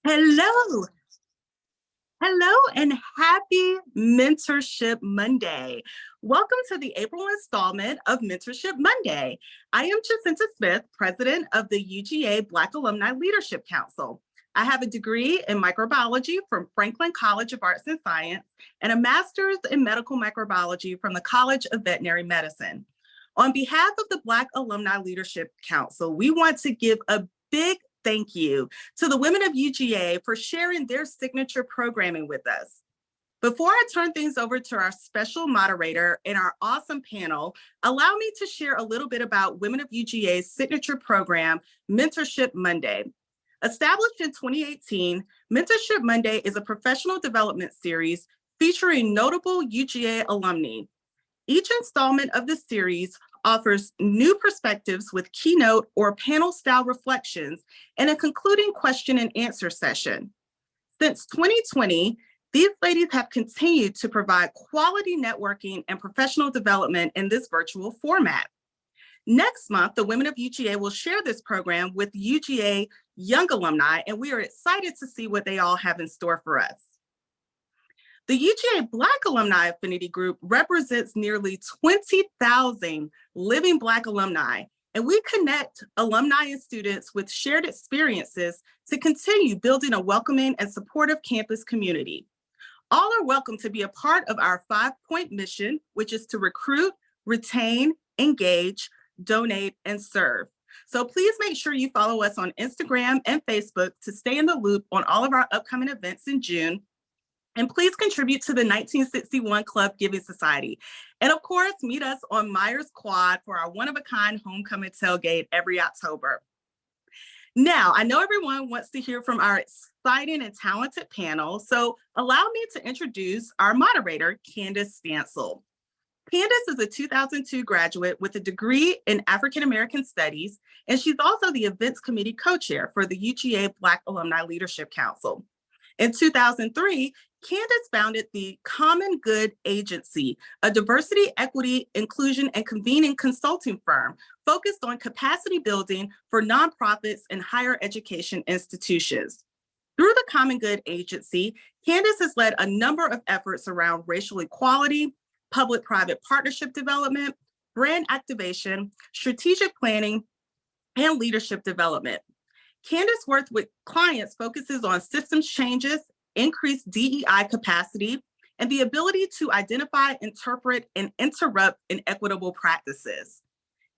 Hello, hello, and happy Mentorship Monday. Welcome to the April installment of Mentorship Monday. I am Jacinta Smith, president of the UGA Black Alumni Leadership Council. I have a degree in microbiology from Franklin College of Arts and Science and a master's in medical microbiology from the College of Veterinary Medicine. On behalf of the Black Alumni Leadership Council, we want to give a big thank you to the women of UGA for sharing their signature programming with us. Before I turn things over to our special moderator and our awesome panel, allow me to share a little bit about Women of UGA's signature program, Mentorship Monday. Established in 2018, Mentorship Monday is a professional development series featuring notable UGA alumni. Each installment of the series offers new perspectives with keynote or panel style reflections and a concluding question and answer session. Since 2020, these ladies have continued to provide quality networking and professional development in this virtual format. Next month, the Women of UGA will share this program with UGA Young Alumni, and we are excited to see what they all have in store for us. The UGA Black Alumni Affinity Group represents nearly 20,000 living Black alumni, and we connect alumni and students with shared experiences to continue building a welcoming and supportive campus community. All are welcome to be a part of our 5-point mission, which is to recruit, retain, engage, donate, and serve. So please make sure you follow us on Instagram and Facebook to stay in the loop on all of our upcoming events in June. And please contribute to the 1961 Club Giving Society. And of course, meet us on Myers Quad for our one-of-a-kind homecoming tailgate every October. Now, I know everyone wants to hear from our exciting and talented panel, so allow me to introduce our moderator, Candace Stansel. Candace is a 2002 graduate with a degree in African American Studies, and she's also the Events Committee Co-Chair for the UGA Black Alumni Leadership Council. In 2003, Candace founded the Common Good Agency, a diversity, equity, inclusion, and convening consulting firm focused on capacity building for nonprofits and higher education institutions. Through the Common Good Agency, Candace has led a number of efforts around racial equality, public-private partnership development, brand activation, strategic planning, and leadership development. Candace worked with clients focuses on systems changes, increased DEI capacity, and the ability to identify, interpret, and interrupt inequitable practices.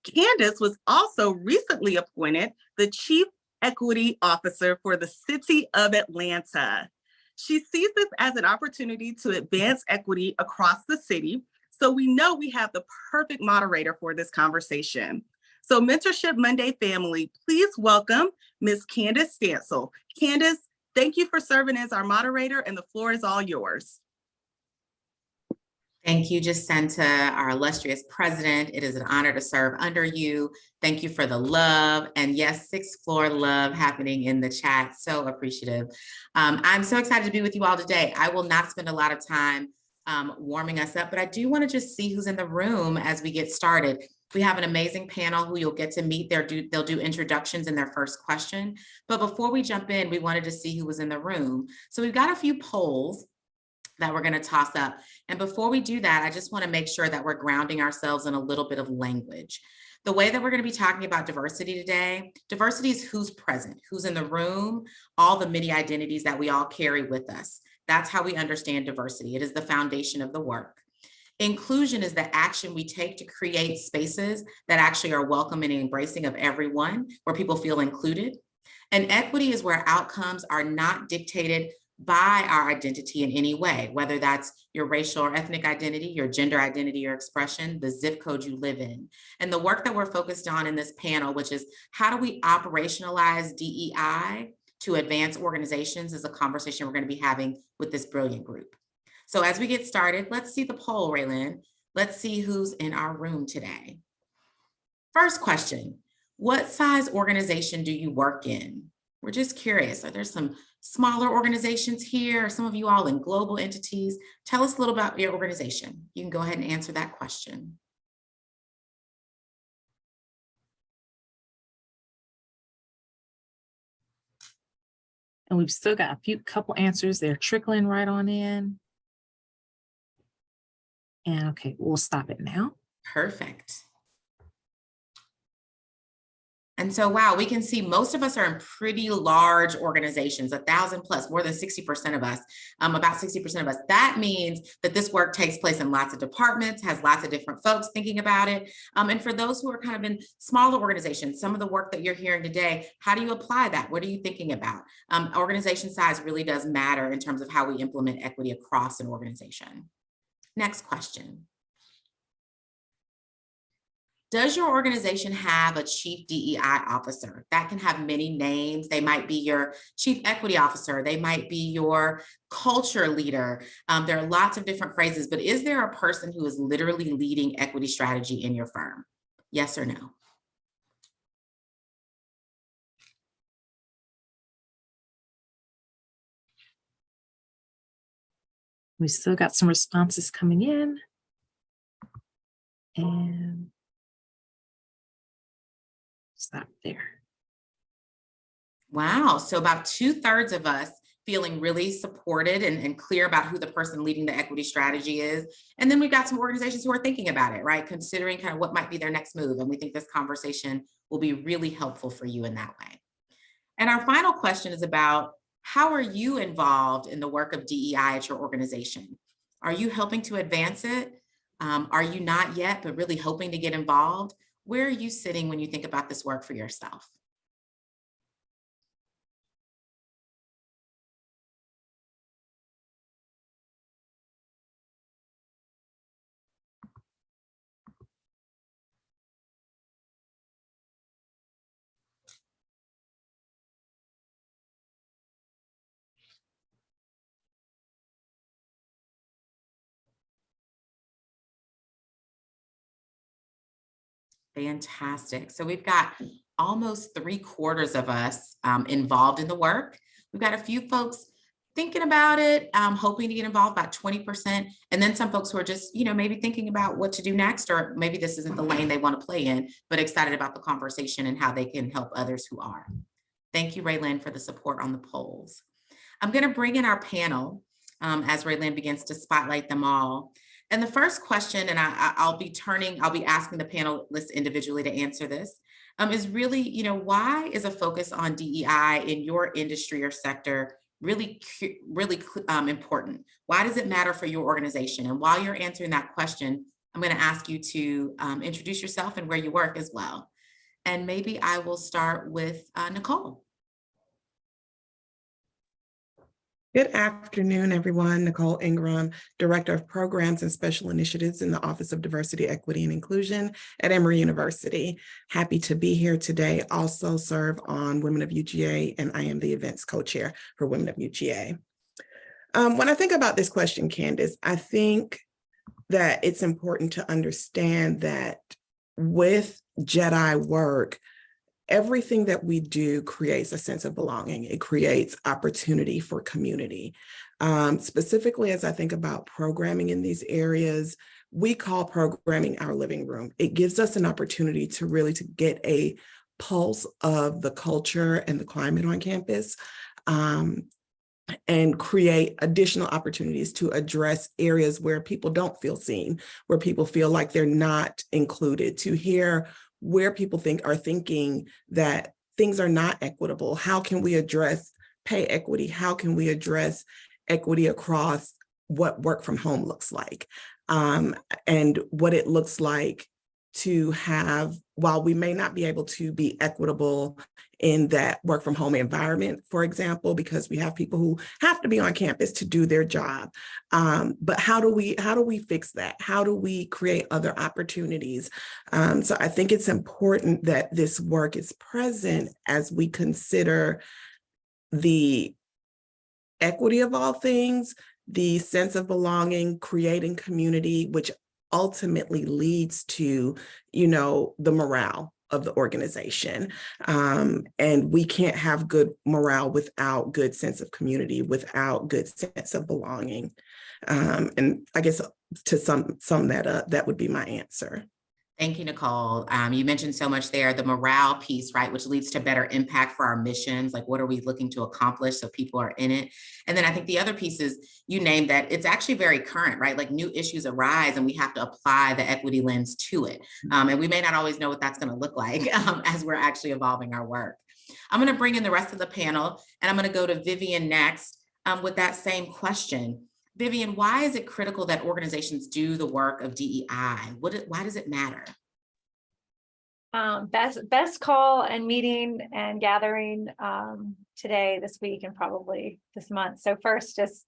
Candace was also recently appointed the Chief Equity Officer for the City of Atlanta. She sees this as an opportunity to advance equity across the city, so we know we have the perfect moderator for this conversation. So Mentorship Monday family, please welcome Ms. Candace Stansel. Candace, thank you for serving as our moderator, and the floor is all yours. Thank you, Jacinta, our illustrious president. It is an honor to serve under you. Thank you for the love. And yes, sixth floor love happening in the chat. So appreciative. I'm so excited to be with you all today. I will not spend a lot of time warming us up, but I do want to just see who's in the room as we get started. We have an amazing panel who you'll get to meet. They'll do introductions in their first question. But before we jump in, we wanted to see who was in the room. So we've got a few polls that we're going to toss up. And before we do that, I just want to make sure that we're grounding ourselves in a little bit of language. The way that we're going to be talking about diversity today, diversity is who's present, who's in the room, all the many identities that we all carry with us. That's how we understand diversity. It is the foundation of the work. Inclusion is the action we take to create spaces that actually are welcoming and embracing of everyone, where people feel included. And equity is where outcomes are not dictated by our identity in any way, whether that's your racial or ethnic identity, your gender identity or expression, the zip code you live in. And the work that we're focused on in this panel, which is how do we operationalize DEI to advance organizations, is a conversation we're going to be having with this brilliant group. So as we get started, let's see the poll, Raylan. Let's see who's in our room today. First question, what size organization do you work in? We're just curious, are there some smaller organizations here? Some of you all in global entities? Tell us a little about your organization. You can go ahead and answer that question. And we've still got a couple answers. They're trickling right on in. And okay, we'll stop it now. Perfect. And so, wow, we can see most of us are in pretty large organizations, 1,000 plus, more than 60% of us, about 60% of us. That means that this work takes place in lots of departments, has lots of different folks thinking about it. And for those who are kind of in smaller organizations, some of the work that you're hearing today, how do you apply that? What are you thinking about? Organization size really does matter in terms of how we implement equity across an organization. Next question. Does your organization have a chief DEI officer? That can have many names. They might be your chief equity officer. They might be your culture leader. There are lots of different phrases, but is there a person who is literally leading equity strategy in your firm? Yes or no? We still got some responses coming in. And stop there. Wow. So about 2/3 of us feeling really supported and clear about who the person leading the equity strategy is. And then we've got some organizations who are thinking about it, right? Considering kind of what might be their next move. And we think this conversation will be really helpful for you in that way. And our final question is about how are you involved in the work of DEI at your organization? Are you helping to advance it? Are you not yet, but really hoping to get involved? Where are you sitting when you think about this work for yourself? Fantastic. So we've got almost 3/4 of us involved in the work. We've got a few folks thinking about it, hoping to get involved, about 20%. And then some folks who are just, maybe thinking about what to do next, or maybe this isn't the lane they want to play in, but excited about the conversation and how they can help others who are. Thank you, Raylyn, for the support on the polls. I'm going to bring in our panel as Raylyn begins to spotlight them all. And the first question, and I'll be asking the panelists individually to answer this, is really, why is a focus on DEI in your industry or sector really important? Why does it matter for your organization? And while you're answering that question, I'm going to ask you to introduce yourself and where you work as well. And maybe I will start with Nicole. Good afternoon, everyone. Nicole Ingram, Director of Programs and Special Initiatives in the Office of Diversity, Equity, and Inclusion at Emory University. Happy to be here today. Also serve on Women of UGA, and I am the events co-chair for Women of UGA. When I think about this question, Candace, I think that it's important to understand that with JEDI work, everything that we do creates a sense of belonging. It creates opportunity for community. Specifically, as I think about programming in these areas, we call programming our living room. It gives us an opportunity to really get a pulse of the culture and the climate on campus, and create additional opportunities to address areas where people don't feel seen, where people feel like they're not included, to hear where people are thinking that things are not equitable. How can we address pay equity? How can we address equity across what work from home looks like? And what it looks like to have, while we may not be able to be equitable in that work from home environment, for example, because we have people who have to be on campus to do their job. But how do we fix that? How do we create other opportunities? So I think it's important that this work is present as we consider the equity of all things, the sense of belonging, creating community, which ultimately leads to, the morale of the organization. And we can't have good morale without good sense of community, without good sense of belonging. And I guess to sum that up, that would be my answer. Thank you, Nicole. You mentioned so much there, the morale piece, right, which leads to better impact for our missions. Like, what are we looking to accomplish so people are in it? And then I think the other piece is, you named that it's actually very current, right? Like new issues arise and we have to apply the equity lens to it. And we may not always know what that's going to look like as we're actually evolving our work. I'm going to bring in the rest of the panel, and I'm going to go to Vivian next with that same question. Vivian, why is it critical that organizations do the work of DEI? Why does it matter? Best call and meeting and gathering today, this week, and probably this month. So first, just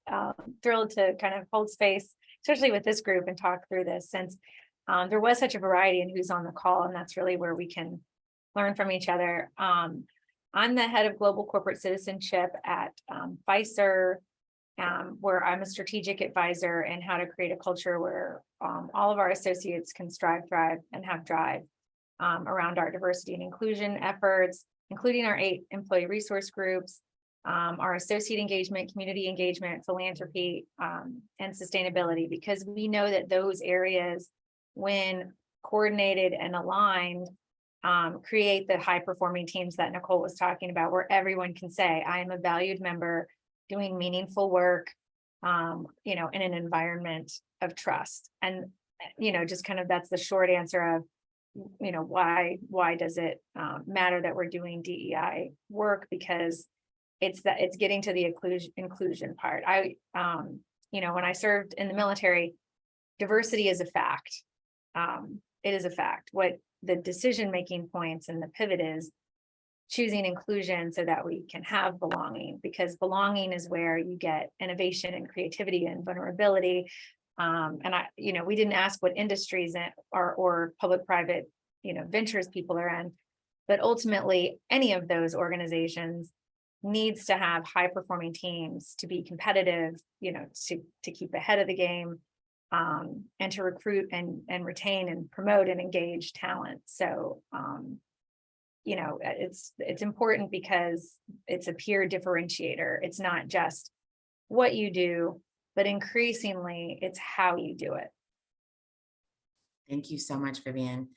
thrilled to kind of hold space, especially with this group, and talk through this, since there was such a variety in who's on the call, and that's really where we can learn from each other. I'm the head of global corporate citizenship at Pfizer, where I'm a strategic advisor in how to create a culture where all of our associates can strive, thrive, and have drive around our diversity and inclusion efforts, including our 8 employee resource groups, our associate engagement, community engagement, philanthropy, and sustainability, because we know that those areas, when coordinated and aligned, create the high performing teams that Nicole was talking about, where everyone can say, I am a valued member doing meaningful work, in an environment of trust. And, just kind of, that's the short answer of, why does it matter that we're doing DEI work? Because it's getting to the inclusion part. When I served in the military, diversity is a fact. It is a fact. What the decision-making points and the pivot is choosing inclusion so that we can have belonging, because belonging is where you get innovation and creativity and vulnerability. We didn't ask what industries or public-private, ventures people are in, but ultimately any of those organizations needs to have high-performing teams to be competitive, to keep ahead of the game, and to recruit and retain and promote and engage talent. So, it's important because it's a peer differentiator. It's not just what you do, but increasingly it's how you do it. Thank you so much, Vivian.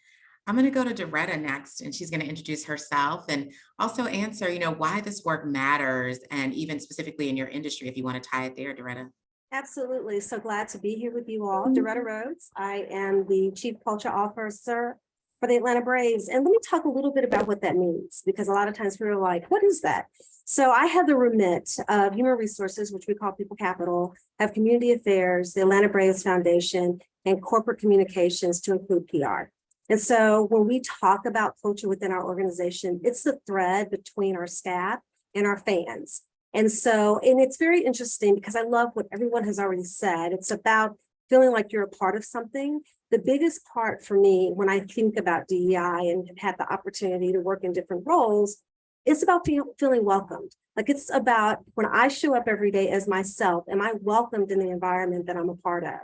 I'm going to go to Doretta next, and she's going to introduce herself and also answer, why this work matters, and even specifically in your industry, if you want to tie it there, Doretta. Absolutely. So glad to be here with you all. Doretta Rhodes. I am the Chief Culture Officer for the Atlanta Braves. And let me talk a little bit about what that means, because a lot of times we're like, what is that? So I have the remit of human resources, which we call people capital, have community affairs, the Atlanta Braves Foundation, and corporate communications to include PR. And so when we talk about culture within our organization, it's the thread between our staff and our fans. And it's very interesting because I love what everyone has already said. It's about feeling like you're a part of something. The biggest part for me when I think about DEI and have had the opportunity to work in different roles, it's about feeling welcomed. Like, it's about when I show up every day as myself, am I welcomed in the environment that I'm a part of?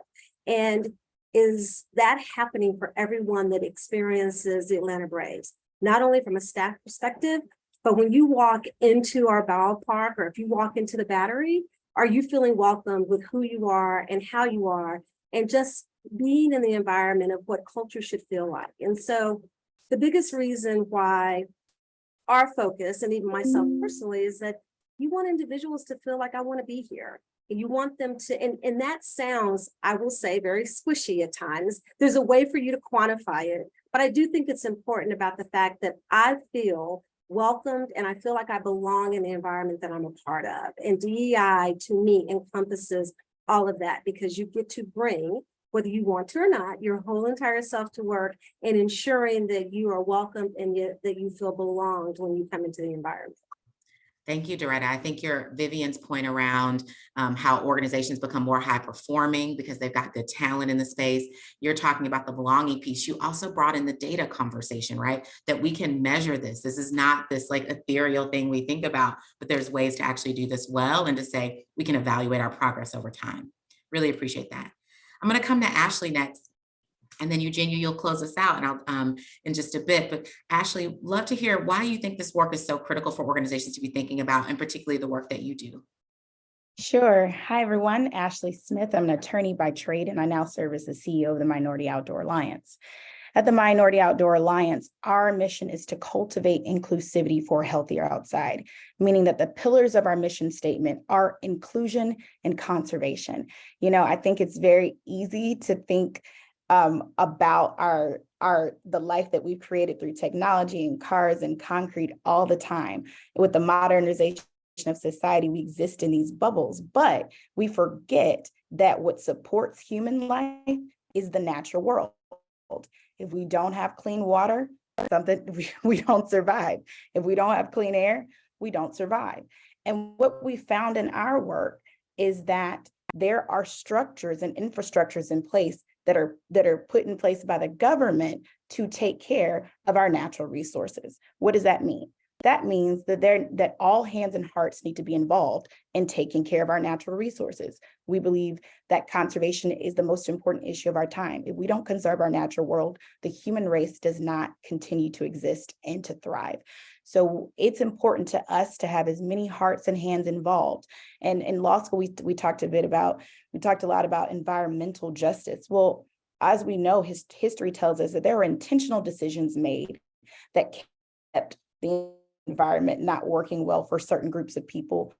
And is that happening for everyone that experiences the Atlanta Braves? Not only from a staff perspective, but when you walk into our ballpark, or if you walk into the Battery, are you feeling welcomed with who you are and how you are, and just being in the environment of what culture should feel like? And so the biggest reason why our focus, and even myself personally, is that you want individuals to feel like, I want to be here. And you want them to, and that sounds, I will say, very squishy at times. There's a way for you to quantify it, but I do think it's important about the fact that I feel welcomed and I feel like I belong in the environment that I'm a part of. And DEI to me encompasses all of that, because you get to bring, whether you want to or not, your whole entire self to work, and ensuring that you are welcomed and yet that you feel belonged when you come into the environment. Thank you, Doretta. I think Vivian's point around how organizations become more high performing because they've got good talent in the space. You're talking about the belonging piece. You also brought in the data conversation, right? That we can measure this. This is not this like ethereal thing we think about, but there's ways to actually do this well and to say we can evaluate our progress over time. Really appreciate that. I'm going to come to Ashley next. And then Eugenia, you'll close us out, and I'll in just a bit. But Ashley, love to hear why you think this work is so critical for organizations to be thinking about, and particularly the work that you do. Sure. Hi, everyone. Ashley Smith. I'm an attorney by trade, and I now serve as the CEO of the Minority Outdoor Alliance. At the Minority Outdoor Alliance, our mission is to cultivate inclusivity for a healthier outside, meaning that the pillars of our mission statement are inclusion and conservation. I think it's very easy to think about the life that we've created through technology and cars and concrete all the time. With the modernization of society, we exist in these bubbles, but we forget that what supports human life is the natural world. If we don't have clean water, we don't survive. If we don't have clean air, we don't survive. And what we found in our work is that there are structures and infrastructures in place that are put in place by the government to take care of our natural resources. What does that mean? That means that all hands and hearts need to be involved in taking care of our natural resources. We believe that conservation is the most important issue of our time. If we don't conserve our natural world, the human race does not continue to exist and to thrive. So it's important to us to have as many hearts and hands involved. And in law school, we talked a lot about environmental justice. Well, as we know, history tells us that there were intentional decisions made that kept the environment not working well for certain groups of people.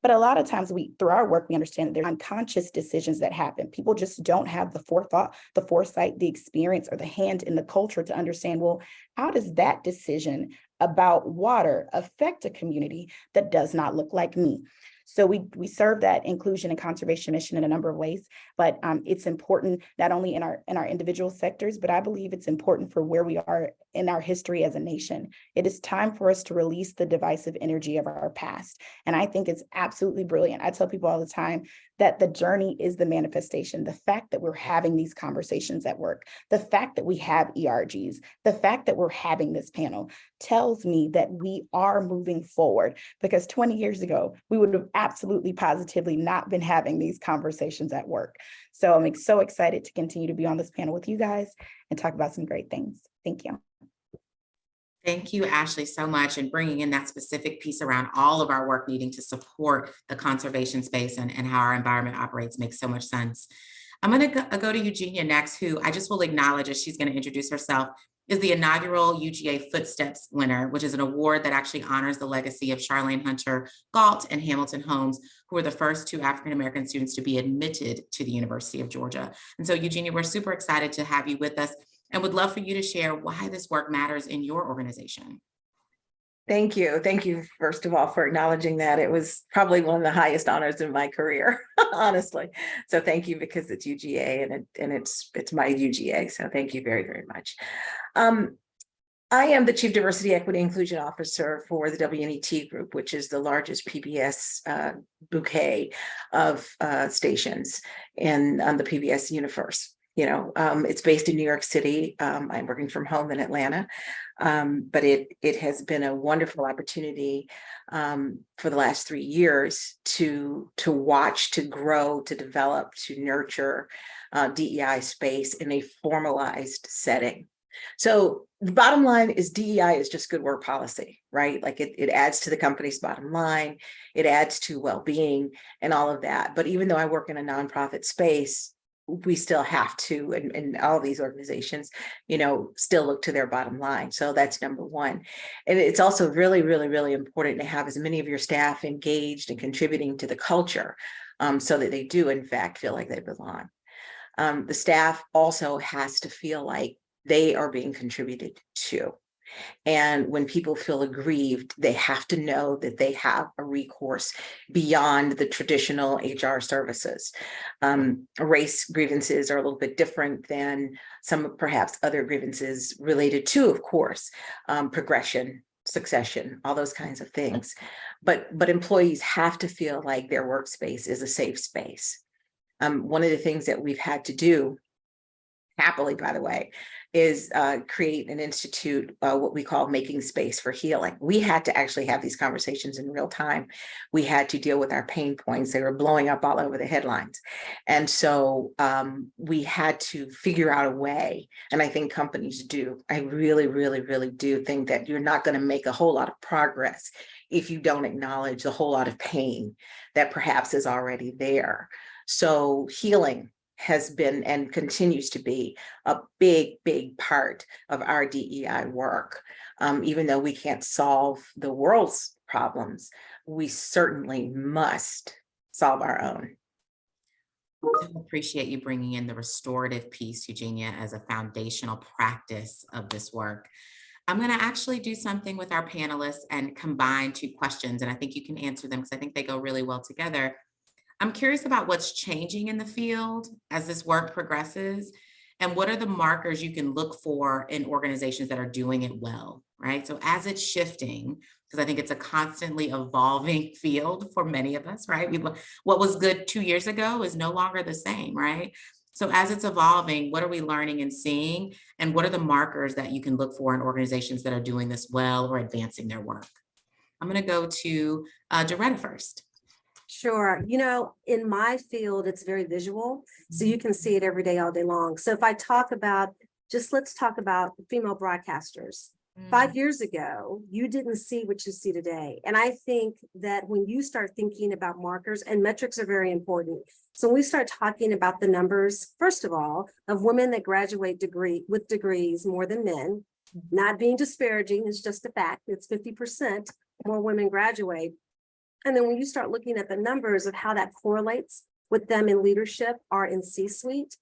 But a lot of times through our work, we understand that there's unconscious decisions that happen. People just don't have the forethought, the foresight, the experience, or the hand in the culture to understand, well, how does that decision about water affect a community that does not look like me? So we serve that inclusion and conservation mission in a number of ways, but it's important not only in our individual sectors, but I believe it's important for where we are in our history as a nation. It is time for us to release the divisive energy of our past. And I think it's absolutely brilliant. I tell people all the time that the journey is the manifestation. The fact that we're having these conversations at work, the fact that we have ERGs, the fact that we're having this panel tells me that we are moving forward, because 20 years ago, we would have absolutely positively not been having these conversations at work. So I'm so excited to continue to be on this panel with you guys and talk about some great things. Thank you. Thank you, Ashley, so much, and bringing in that specific piece around all of our work needing to support the conservation space and how our environment operates makes so much sense. I'm going to go to Eugenia next, who I just will acknowledge as she's going to introduce herself, is the inaugural UGA Footsteps winner, which is an award that actually honors the legacy of Charlene Hunter Galt and Hamilton Holmes, who were the first two African-American students to be admitted to the University of Georgia. And so, Eugenia, we're super excited to have you with us and would love for you to share why this work matters in your organization. Thank you. Thank you, first of all, for acknowledging that. It was probably one of the highest honors in my career, honestly. So thank you, because it's UGA and it's my UGA. So thank you very, very much. I am the Chief Diversity, Equity, Inclusion Officer for the WNET Group, which is the largest PBS bouquet of stations on the PBS universe. It's based in New York City. I'm working from home in Atlanta, but it has been a wonderful opportunity for the last 3 years to watch, to grow, to develop, to nurture DEI space in a formalized setting. So the bottom line is DEI is just good work policy, right? Like it adds to the company's bottom line, it adds to well-being and all of that. But even though I work in a nonprofit space, we still have to, and all these organizations, still look to their bottom line. So that's number one. And it's also really, really, really important to have as many of your staff engaged and contributing to the culture so that they do, in fact, feel like they belong. The staff also has to feel like they are being contributed to. And when people feel aggrieved, they have to know that they have a recourse beyond the traditional HR services. Race grievances are a little bit different than some perhaps other grievances related to, of course, progression, succession, all those kinds of things. But employees have to feel like their workspace is a safe space. One of the things that we've had to do, happily, by the way, is create an institute, what we call Making Space for Healing. We had to actually have these conversations in real time. We had to deal with our pain points. They were blowing up all over the headlines. And so we had to figure out a way, and I think companies do. I really, really, really do think that you're not going to make a whole lot of progress if you don't acknowledge a whole lot of pain that perhaps is already there. So healing has been and continues to be a big, big part of our DEI work. Even though we can't solve the world's problems, we certainly must solve our own. I appreciate you bringing in the restorative piece, Eugenia, as a foundational practice of this work. I'm going to actually do something with our panelists and combine two questions, and I think you can answer them because I think they go really well together. I'm curious about what's changing in the field as this work progresses, and what are the markers you can look for in organizations that are doing it well, right? So as it's shifting, because I think it's a constantly evolving field for many of us, right? What was good 2 years ago is no longer the same, right? So as it's evolving, what are we learning and seeing? And what are the markers that you can look for in organizations that are doing this well or advancing their work? I'm going to go to Doretta first. Sure. You know, in my field, it's very visual. So you can see it every day, all day long. So if I talk about, let's talk about female broadcasters. 5 years ago, you didn't see what you see today. And I think that when you start thinking about markers, and metrics are very important. So when we start talking about the numbers, first of all, of women that graduate with degrees more than men, not being disparaging, it's just a fact, it's 50% more women graduate. And then when you start looking at the numbers of how that correlates with them in leadership or in C-suite,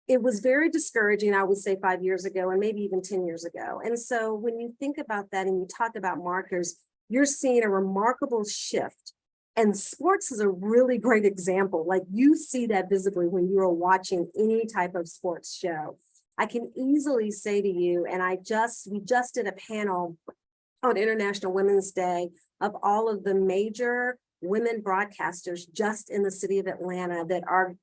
it was very discouraging, I would say 5 years ago, and maybe even 10 years ago. And so when you think about that and you talk about markers, you're seeing a remarkable shift. And sports is a really great example. Like you see that visibly when you are watching any type of sports show. I can easily say to you, and we just did a panel on International Women's Day of all of the major women broadcasters just in the city of Atlanta that are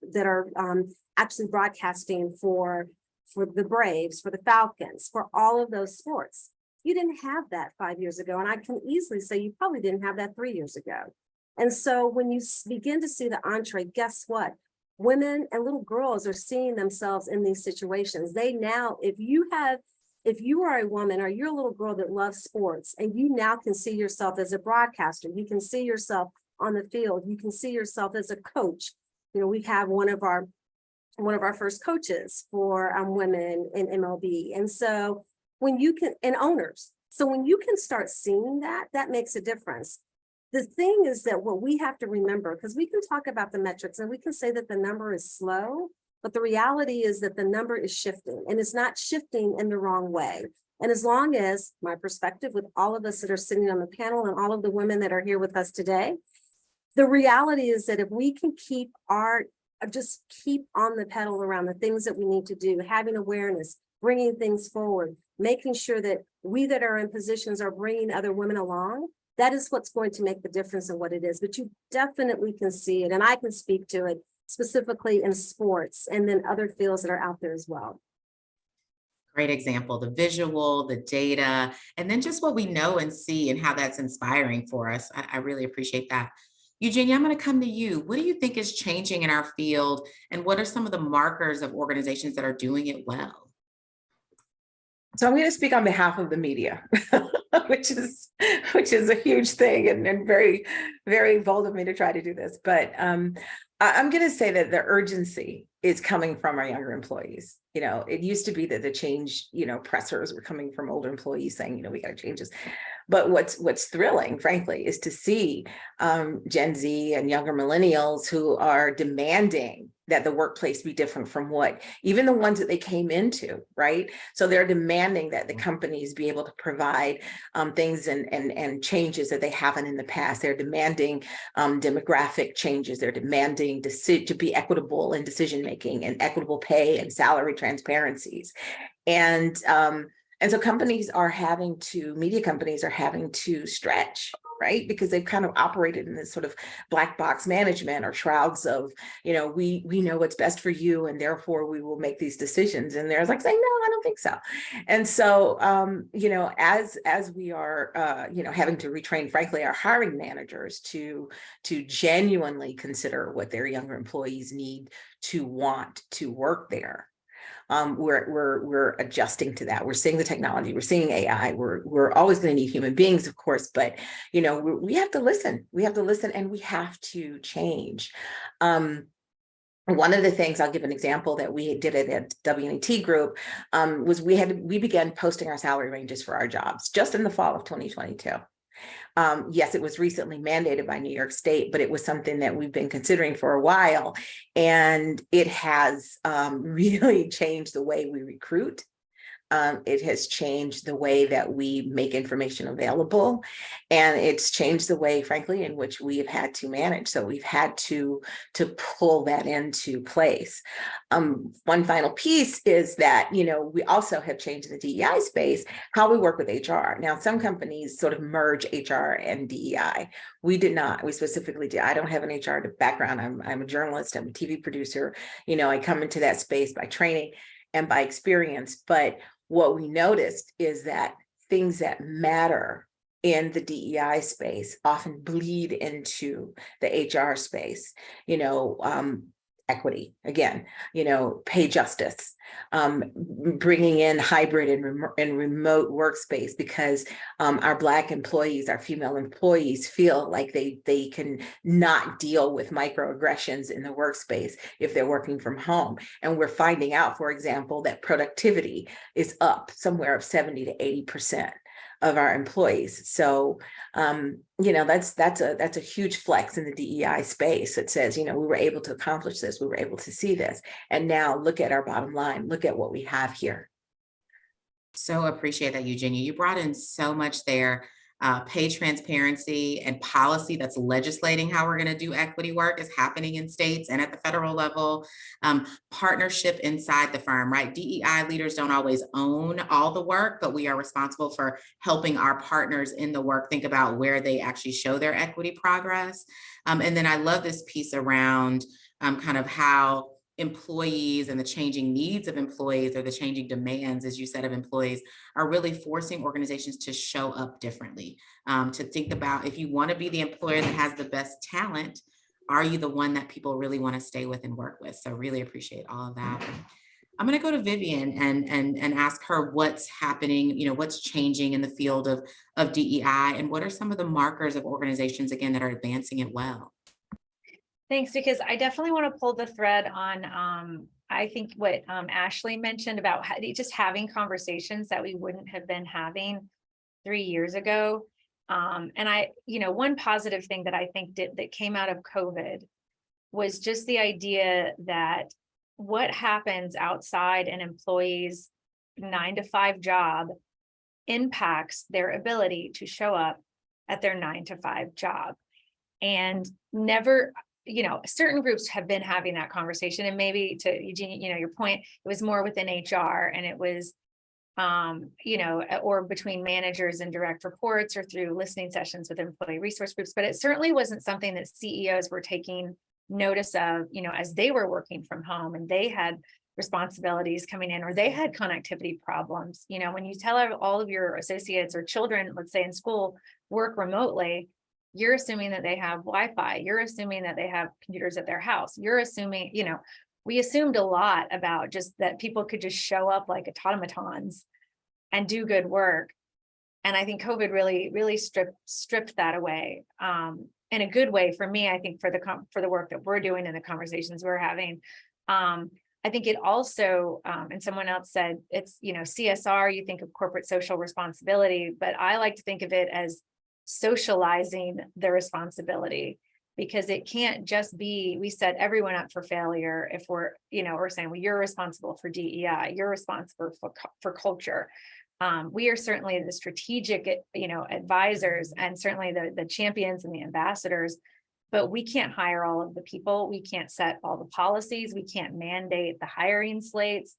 actually broadcasting for the Braves, for the Falcons, for all of those sports. You didn't have that 5 years ago. And I can easily say you probably didn't have that 3 years ago. And so when you begin to see the entree, guess what? Women and little girls are seeing themselves in these situations. They now, if you are a woman or you're a little girl that loves sports and you now can see yourself as a broadcaster, you can see yourself on the field, you can see yourself as a coach. You know, we have one of our first coaches for women in MLB. And so when you can, and owners. So when you can start seeing that, that makes a difference. The thing is that what we have to remember, because we can talk about the metrics and we can say that the number is slow, but the reality is that the number is shifting and it's not shifting in the wrong way. And as long as my perspective with all of us that are sitting on the panel and all of the women that are here with us today, the reality is that if we can keep on the pedal around the things that we need to do, having awareness, bringing things forward, making sure that we that are in positions are bringing other women along, that is what's going to make the difference in what it is. But you definitely can see it, and I can speak to it specifically in sports and then other fields that are out there as well. Great example, the visual, the data, and then just what we know and see and how that's inspiring for us. I really appreciate that. Eugenia, I'm going to come to you. What do you think is changing in our field, and what are some of the markers of organizations that are doing it well? So I'm going to speak on behalf of the media, which is a huge thing and very, very bold of me to try to do this. But I'm going to say that the urgency is coming from our younger employees. You know, it used to be that the change, pressers were coming from older employees saying, we got to change this. But what's thrilling, frankly, is to see Gen Z and younger millennials who are demanding that the workplace be different from what even the ones that they came into, right? So they're demanding that the companies be able to provide things and changes that they haven't in the past. They're demanding demographic changes. They're demanding to be equitable in decision making and equitable pay and salary transparencies. And so media companies are having to stretch, right? Because they've kind of operated in this sort of black box management or shrouds of, we know what's best for you and therefore we will make these decisions. And they're like saying, no, I don't think so. And so, as we are, having to retrain, frankly, our hiring managers to genuinely consider what their younger employees need to want to work there. We're adjusting to that. We're seeing the technology, we're seeing AI, we're always going to need human beings, of course, but we have to listen. We have to listen and we have to change. one of the things, I'll give an example that we did it at WNET Group, was we began posting our salary ranges for our jobs just in the fall of 2022. Yes, it was recently mandated by New York State, but it was something that we've been considering for a while. And it has really changed the way we recruit. It has changed the way that we make information available, and it's changed the way, frankly, in which we have had to manage. So we've had to pull that into place. One final piece is that, you know, we also have changed in the DEI space how we work with HR. Now, some companies sort of merge HR and DEI. We did not. We specifically did. I don't have an HR background. I'm a journalist. I'm a TV producer. You know, I come into that space by training and by experience, but what we noticed is that things that matter in the DEI space often bleed into the HR space, you know, equity, again, you know, pay justice, bringing in hybrid and remote workspace, because our Black employees, our female employees feel like they can not deal with microaggressions in the workspace if they're working from home. And we're finding out, for example, that productivity is up somewhere of 70 to 80% of our employees. So, you know, that's a huge flex in the DEI space that says, you know, we were able to accomplish this, we were able to see this, and now look at our bottom line, look at what we have here. So appreciate that, Eugenia. You brought in so much there. Pay transparency and policy that's legislating how we're going to do equity work is happening in states and at the federal level. Partnership inside the firm, right? DEI leaders don't always own all the work, but we are responsible for helping our partners in the work think about where they actually show their equity progress. And then I love this piece around kind of how employees and the changing needs of employees, or the changing demands, as you said, of employees, are really forcing organizations to show up differently, to think about, if you want to be the employer that has the best talent, are you the one that people really want to stay with and work with? So really appreciate all of that. I'm going to go to Vivian and ask her what's happening, you know, what's changing in the field of DEI, and what are some of the markers of organizations, again, that are advancing it well? Thanks, because I definitely want to pull the thread on, I think what Ashley mentioned about just having conversations that we wouldn't have been having 3 years ago. And you know, one positive thing that I think that came out of COVID was just the idea that what happens outside an employee's 9-to-5 job impacts their ability to show up at their 9-to-5 job. And never, you know, certain groups have been having that conversation, and maybe to Eugenia, you know, your point, it was more within HR, and it was, you know, or between managers and direct reports, or through listening sessions with employee resource groups, but it certainly wasn't something that CEOs were taking notice of, you know, as they were working from home and they had responsibilities coming in, or they had connectivity problems. You know, when you tell all of your associates or children, let's say in school, work remotely, you're assuming that they have Wi-Fi. You're assuming that they have computers at their house. You're assuming, you know, we assumed a lot about just that people could just show up like automatons and do good work. And I think COVID really stripped that away in a good way for me. I think for the work that we're doing and the conversations we're having. I think it also, and someone else said, it's, you know, CSR, you think of corporate social responsibility, but I like to think of it as socializing the responsibility, because it can't just be, we set everyone up for failure if we're, you know, we're saying, well, you're responsible for DEI, you're responsible for culture. We are certainly the strategic, you know, advisors, and certainly the champions and the ambassadors, but we can't hire all of the people. We can't set all the policies. We can't mandate the hiring slates,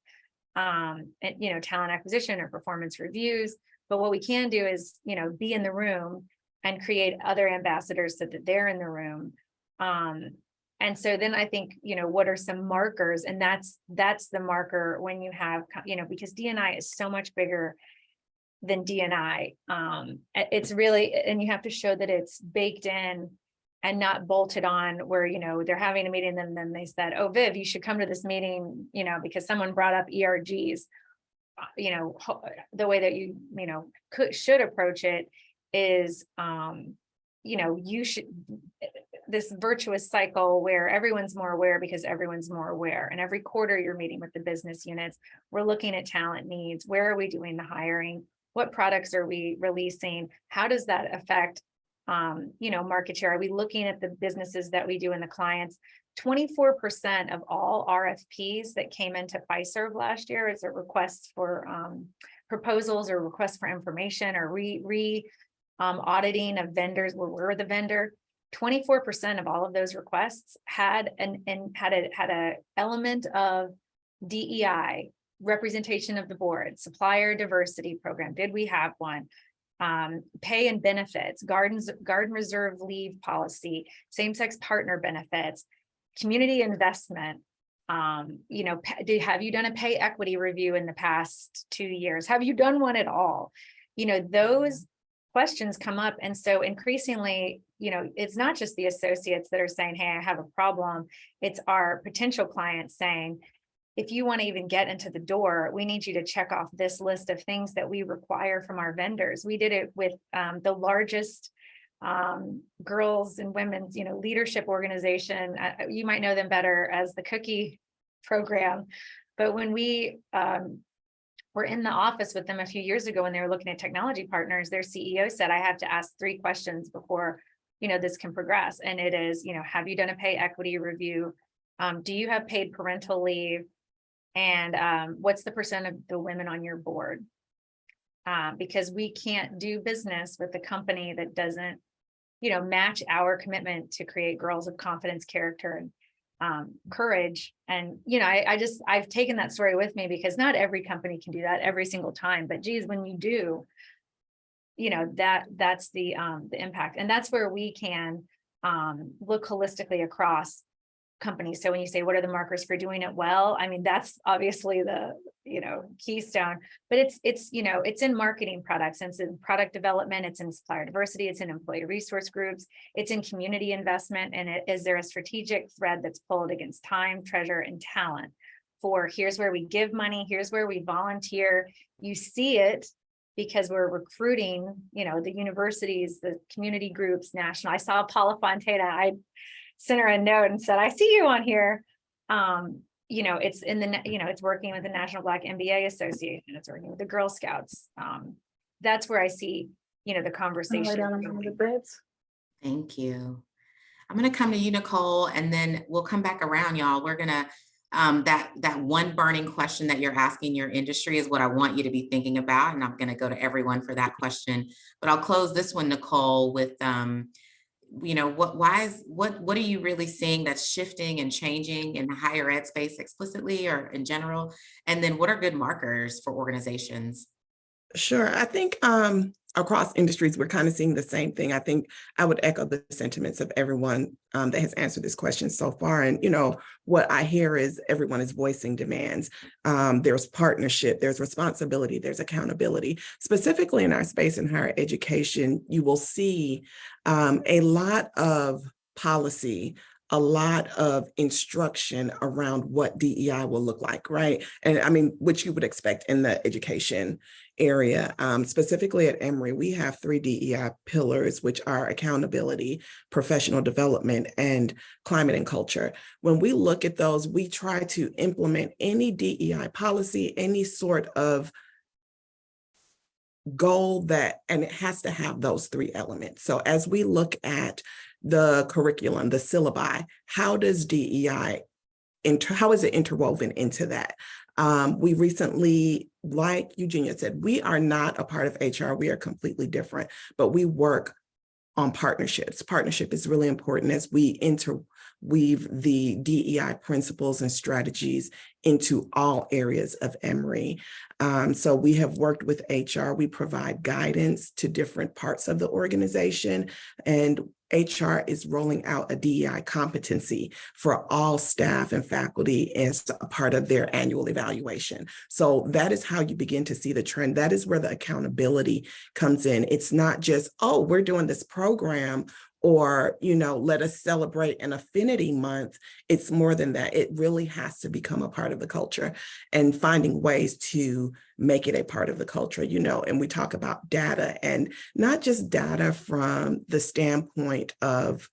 and, you know, talent acquisition or performance reviews. But what we can do is, you know, be in the room and create other ambassadors so that they're in the room. And so then I think, you know, what are some markers? And that's the marker when you have, you know, because D&I is so much bigger than D&I. It's really, and you have to show that it's baked in and not bolted on, where, you know, they're having a meeting and then they said, oh, Viv, you should come to this meeting, you know, because someone brought up ERGs. You know, the way that you know, should approach it is, you know, you should, this virtuous cycle where everyone's more aware because everyone's more aware. And every quarter you're meeting with the business units. We're looking at talent needs. Where are we doing the hiring? What products are we releasing? How does that affect, market share? Are we looking at the businesses that we do and the clients? 24% of all RFPs that came into Fiserv last year is a request for proposals or requests for information or auditing of vendors where we're the vendor. 24% of all of those requests had a element of DEI, representation of the board, supplier diversity program. Did we have one? Pay and benefits, garden reserve leave policy, same-sex partner benefits, community investment. Have you done a pay equity review in the past 2 years? Have you done one at all? Those questions come up. And so increasingly, it's not just the associates that are saying, hey, I have a problem. It's our potential clients saying, if you want to even get into the door, we need you to check off this list of things that we require from our vendors. We did it with the largest girls and women's, leadership organization. You might know them better as the Cookie program. But when we were in the office with them a few years ago when they were looking at technology partners, their CEO said, I have to ask 3 questions before, this can progress. And it is, have you done a pay equity review? Do you have paid parental leave? And what's the % of the women on your board? Because we can't do business with a company that doesn't, match our commitment to create girls of confidence, character, and courage. And, I've taken that story with me because not every company can do that every single time. But geez, when you do, that's the impact. And that's where we can look holistically across companies. So when you say, what are the markers for doing it well? I mean, that's obviously the, keystone, but it's in marketing products, and it's in product development, it's in supplier diversity, it's in employee resource groups, it's in community investment. And is there a strategic thread that's pulled against time, treasure, and talent for here's where we give money, here's where we volunteer. You see it because we're recruiting, the universities, the community groups, national. I saw Paula Fontana. I sent her a note and said, I see you on here. It's in the, it's working with the National Black MBA Association. It's working with the Girl Scouts. That's where I see, the conversation. Thank you. I'm going to come to you, Nicole, and then we'll come back around, y'all. We're going to, that one burning question that you're asking your industry is what I want you to be thinking about. And I'm going to go to everyone for that question, but I'll close this one, Nicole, with, what are you really seeing that's shifting and changing in the higher ed space explicitly or in general? And then what are good markers for organizations? Sure. I think across industries, we're kind of seeing the same thing. I think I would echo the sentiments of everyone that has answered this question so far. And, what I hear is everyone is voicing demands. There's partnership, there's responsibility, there's accountability. Specifically in our space in higher education, you will see a lot of policy, a lot of instruction around what DEI will look like, right? And I mean, which you would expect in the education area. Specifically at Emory, we have 3 DEI pillars, which are accountability, professional development, and climate and culture. When we look at those, we try to implement any DEI policy, any sort of goal and it has to have those 3 elements. So as we look at the curriculum, the syllabi, how does DEI, how is it interwoven into that? We recently, like Eugenia said, we are not a part of HR. We are completely different, but we work on partnerships. Partnership is really important as we interweave the DEI principles and strategies into all areas of Emory. So we have worked with HR. We provide guidance to different parts of the organization, and HR is rolling out a DEI competency for all staff and faculty as a part of their annual evaluation. So that is how you begin to see the trend. That is where the accountability comes in. It's not just, oh, we're doing this program, or, let us celebrate an affinity month. It's more than that. It really has to become a part of the culture, and finding ways to make it a part of the culture, and we talk about data, and not just data from the standpoint of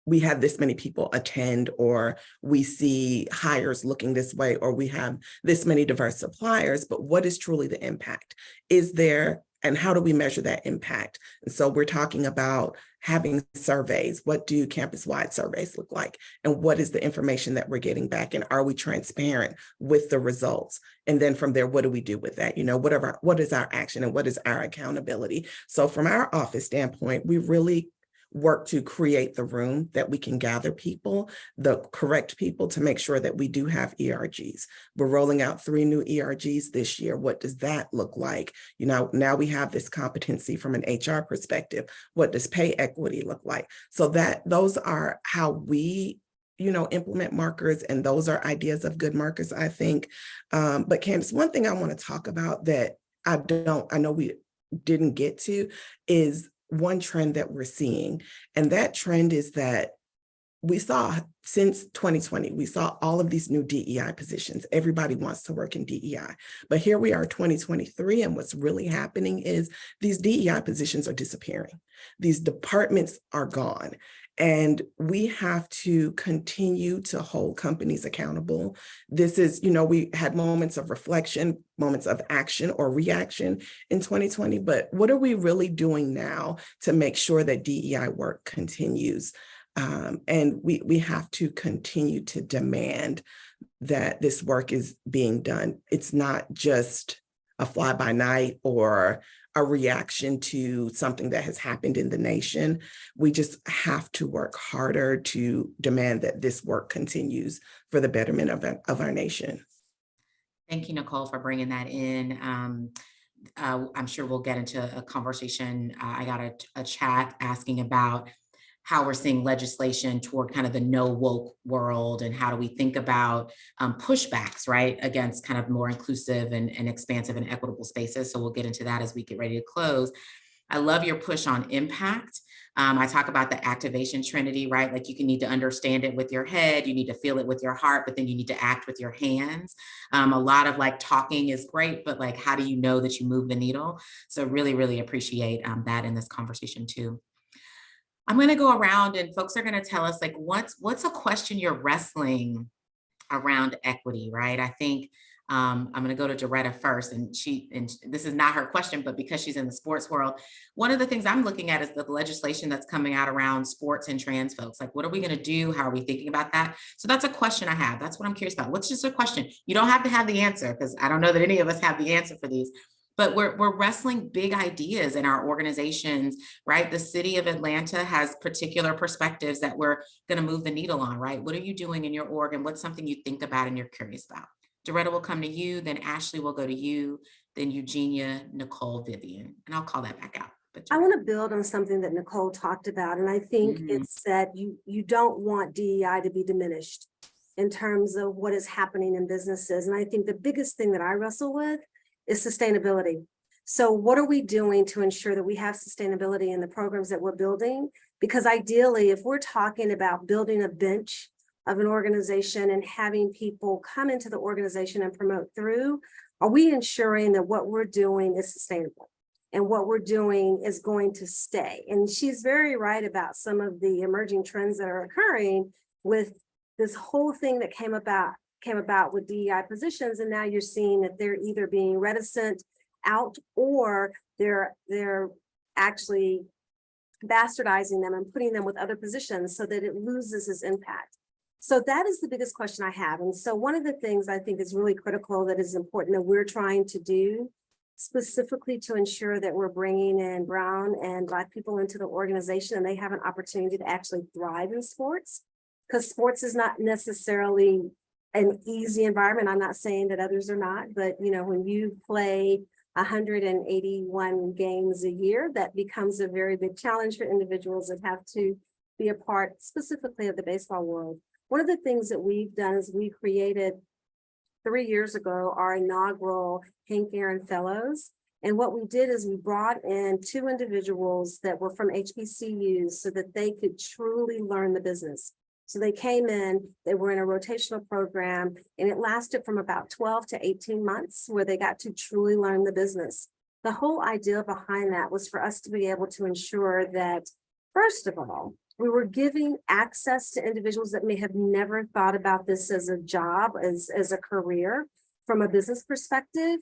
we have this many people attend, or we see hires looking this way, or we have this many diverse suppliers, but what is truly the impact? Is there, and how do we measure that impact? And so we're talking about having surveys. What do campus-wide surveys look like? And what is the information that we're getting back? And are we transparent with the results? And then from there, what do we do with that? You know, what is our action and what is our accountability? So from our office standpoint, we really work to create the room that we can gather people, the correct people, to make sure that we do have ERGs. We're rolling out 3 new ERGs this year. What does that look like? You know, now we have this competency from an HR perspective. What does pay equity look like? So that those are how we, you know, implement markers, and those are ideas of good markers, I think. But Candace, one thing I want to talk about that I know we didn't get to is one trend that we're seeing. And that trend is that we saw since 2020, we saw all of these new DEI positions. Everybody wants to work in DEI. But here we are, 2023, and what's really happening is these DEI positions are disappearing. These departments are gone. And we have to continue to hold companies accountable. This is, you know, we had moments of reflection, moments of action or reaction in 2020, but what are we really doing now to make sure that DEI work continues? And we have to continue to demand that this work is being done. It's not just a fly-by-night or a reaction to something that has happened in the nation. We just have to work harder to demand that this work continues for the betterment of our nation. Thank you, Nicole, for bringing that in. I'm sure we'll get into a conversation. I got a chat asking about how we're seeing legislation toward kind of the no woke world, and how do we think about pushbacks, right, against kind of more inclusive and expansive and equitable spaces. So we'll get into that as we get ready to close. I love your push on impact. I talk about the activation trinity, right? Like, you need to understand it with your head, you need to feel it with your heart, but then you need to act with your hands. A lot of like talking is great, but like, how do you know that you move the needle? So really, really appreciate that in this conversation too. I'm going to go around and folks are going to tell us like, what's a question you're wrestling around equity, right? I think I'm going to go to Doretta first, and this is not her question, but because she's in the sports world, one of the things I'm looking at is the legislation that's coming out around sports and trans folks. Like, what are we going to do? How are we thinking about that? So that's a question I have. That's what I'm curious about. What's just a question? You don't have to have the answer, because I don't know that any of us have the answer for these. But we're wrestling big ideas in our organizations, right? The city of Atlanta has particular perspectives that we're going to move the needle on, right? What are you doing in your org, and what's something you think about and you're curious about? Doretta will come to you, then Ashley will go to you, then Eugenia, Nicole, Vivian, and I'll call that back out. But I want to build on something that Nicole talked about, and I think it's that you don't want DEI to be diminished in terms of what is happening in businesses. And I think the biggest thing that I wrestle with is sustainability. So what are we doing to ensure that we have sustainability in the programs that we're building? Because ideally, if we're talking about building a bench of an organization and having people come into the organization and promote through, are we ensuring that what we're doing is sustainable and what we're doing is going to stay? And she's very right about some of the emerging trends that are occurring with this whole thing that came about with DEI positions, and now you're seeing that they're either being reticent out, or they're actually bastardizing them and putting them with other positions so that it loses its impact. So that is the biggest question I have. And so one of the things I think is really critical, that is important, that we're trying to do specifically to ensure that we're bringing in Brown and Black people into the organization, and they have an opportunity to actually thrive in sports, because sports is not necessarily an easy environment. I'm not saying that others are not, but you know, when you play 181 games a year, that becomes a very big challenge for individuals that have to be a part specifically of the baseball world. One of the things that we've done is we created 3 years ago our inaugural Hank Aaron Fellows. And what we did is we brought in 2 individuals that were from HBCUs so that they could truly learn the business. So they came in, they were in a rotational program, and it lasted from about 12 to 18 months where they got to truly learn the business. The whole idea behind that was for us to be able to ensure that, first of all, We were giving access to individuals that may have never thought about this as a job, as a career from a business perspective.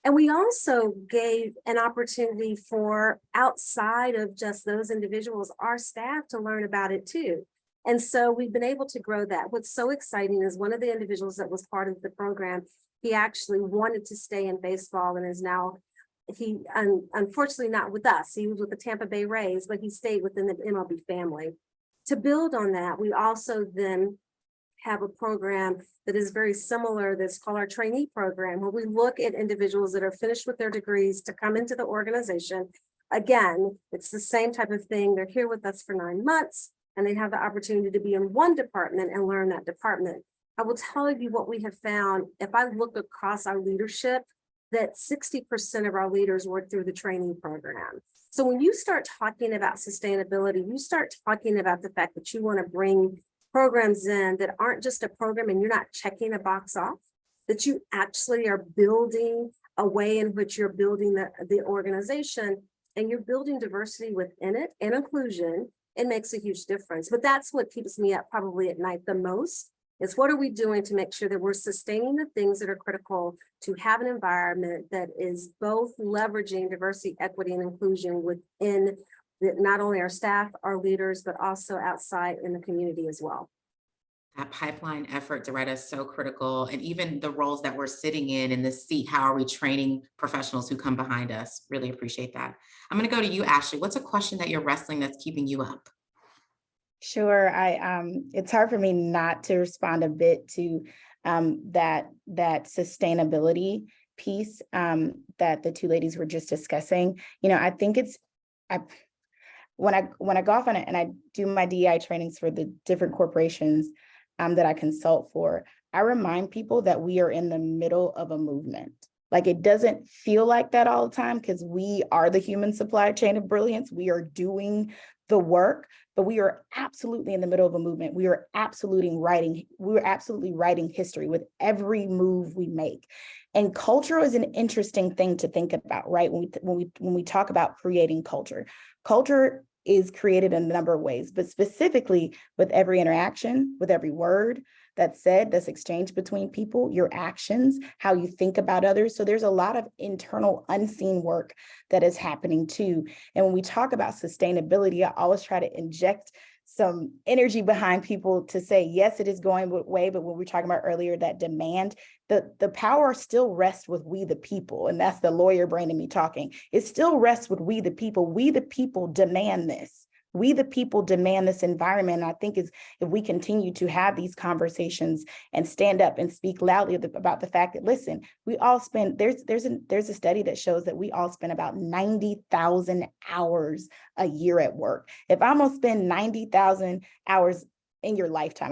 And we also gave an opportunity for outside of just those individuals, our staff, to learn about it too. And so we've been able to grow that. What's so exciting is one of the individuals that was part of the program, he actually wanted to stay in baseball and is now, unfortunately not with us. He was with the Tampa Bay Rays, but he stayed within the MLB family. To build on that, we also then have a program that is very similar that's called our trainee program, where we look at individuals that are finished with their degrees to come into the organization. Again, it's the same type of thing. They're here with us for 9 months and they have the opportunity to be in one department and learn that department. I will tell you what we have found. If I look across our leadership, that 60% of our leaders work through the training program. So when you start talking about sustainability, you start talking about the fact that you want to bring programs in that aren't just a program and you're not checking a box off, that you actually are building a way in which you're building the organization and you're building diversity within it and inclusion, it makes a huge difference. But that's what keeps me up probably at night the most, is what are we doing to make sure that we're sustaining the things that are critical to have an environment that is both leveraging diversity, equity, and inclusion within not only our staff, our leaders, but also outside in the community as well. That pipeline effort, Doretta, is so critical. And even the roles that we're sitting in this seat, how are we training professionals who come behind us? Really appreciate that. I'm going to go to you, Ashley. What's a question that you're wrestling that's keeping you up? Sure. It's hard for me not to respond a bit to that sustainability piece that the two ladies were just discussing. You know, I think when I go off on it and I do my DEI trainings for the different corporations that I consult for, I remind people that we are in the middle of a movement. Like, it doesn't feel like that all the time because we are the human supply chain of brilliance. We are doing the work, but we are absolutely in the middle of a movement. We are absolutely writing history with every move we make. And culture is an interesting thing to think about, right? When we talk about creating culture is created in a number of ways, but specifically with every interaction, with every word that's said, that's exchanged between people, your actions, how you think about others. So there's a lot of internal unseen work that is happening too. And when we talk about sustainability, I always try to inject some energy behind people to say, yes, it is going way, but when we were talking about earlier, that demand, the power still rests with we the people. And that's the lawyer brain in me talking. It still rests with we the people. We the people demand this. We the people demand this environment. And I think if we continue to have these conversations and stand up and speak loudly about the fact that, listen, we all spend, there's a study that shows that we all spend about 90,000 hours a year at work. If I'm gonna spend 90,000 hours in your lifetime,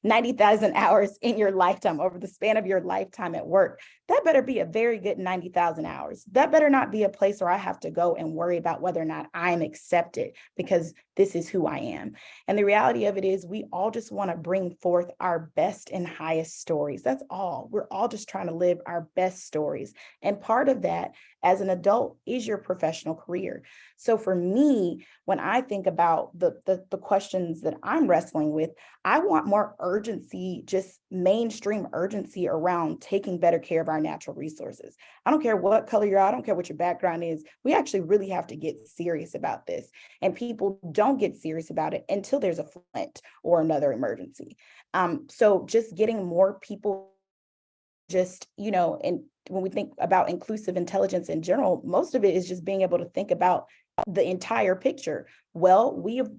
90,000 hours in your lifetime over the span of your lifetime at work, that better be a very good 90,000 hours. That better not be a place where I have to go and worry about whether or not I'm accepted because this is who I am. And the reality of it is we all just want to bring forth our best and highest stories. That's all. We're all just trying to live our best stories. And part of that as an adult is your professional career. So for me, when I think about the questions that I'm wrestling with, I want more urgency, just mainstream urgency around taking better care of our natural resources. I don't care what color you're, I don't care what your background is. We actually really have to get serious about this. And people don't get serious about it until there's a Flint or another emergency. So just getting more people just, and when we think about inclusive intelligence in general, most of it is just being able to think about the entire picture. Well, we've